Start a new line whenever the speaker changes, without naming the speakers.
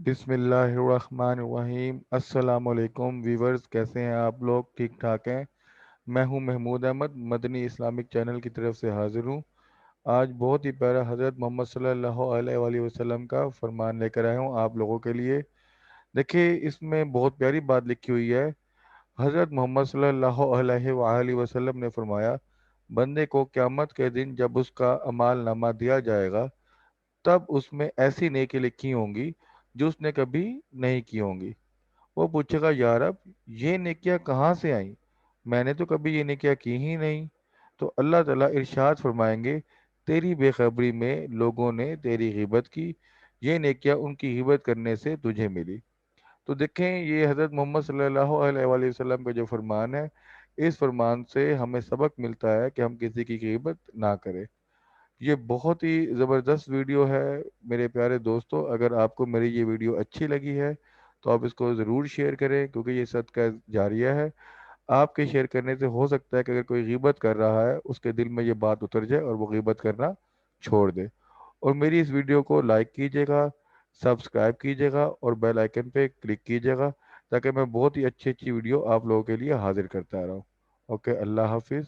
बिस्मिल्लाहिर्रहमानिर्रहीम। अस्सलाम वालेकुम व्यूवर्स, कैसे हैं आप लोग? ठीक ठाक हैं? मैं हूं महमूद अहमद, मदनी इस्लामिक चैनल की तरफ से हाजिर हूं। आज बहुत ही प्यारा हज़रत मोहम्मद सल्लल्लाहु अलैहि वसल्लम का फरमान लेकर आया हूं आप लोगों के लिए। देखिए, इसमें बहुत प्यारी बात लिखी हुई है। हज़रत मोहम्मद सल्लल्लाहु अलैहि वसल्लम ने फरमाया, बंदे को क़यामत के दिन जब उसका अमाल नामा दिया जाएगा, तब उसमें ऐसी नेकी लिखी होंगी जो उसने कभी नहीं की होंगी। वो पूछेगा, या रब, ये नेकियां कहाँ से आईं? मैंने तो कभी ये नेकियां की ही नहीं। तो अल्लाह ताला इरशाद फरमाएंगे, तेरी बेखबरी में लोगों ने तेरी गिबत की, ये नेकियां उनकी गिबत करने से तुझे मिली। तो देखें, ये हज़रत मोहम्मद सल्लल्लाहु अलैहि वसल्लम का जो फरमान है, इस फरमान से हमें सबक मिलता है कि हम किसी की गिबत ना करें। ये बहुत ही ज़बरदस्त वीडियो है मेरे प्यारे दोस्तों। अगर आपको मेरी ये वीडियो अच्छी लगी है तो आप इसको ज़रूर शेयर करें, क्योंकि ये सदका जारिया है। आपके शेयर करने से हो सकता है कि अगर कोई गीबत कर रहा है उसके दिल में ये बात उतर जाए और वो गीबत करना छोड़ दे। और मेरी इस वीडियो को लाइक कीजिएगा, सब्सक्राइब कीजिएगा और बेल आइकन पे क्लिक कीजिएगा, ताकि मैं बहुत ही अच्छी अच्छी वीडियो आप लोगों के लिए हाजिर करता रहूँ। ओके, अल्लाह हाफिज़।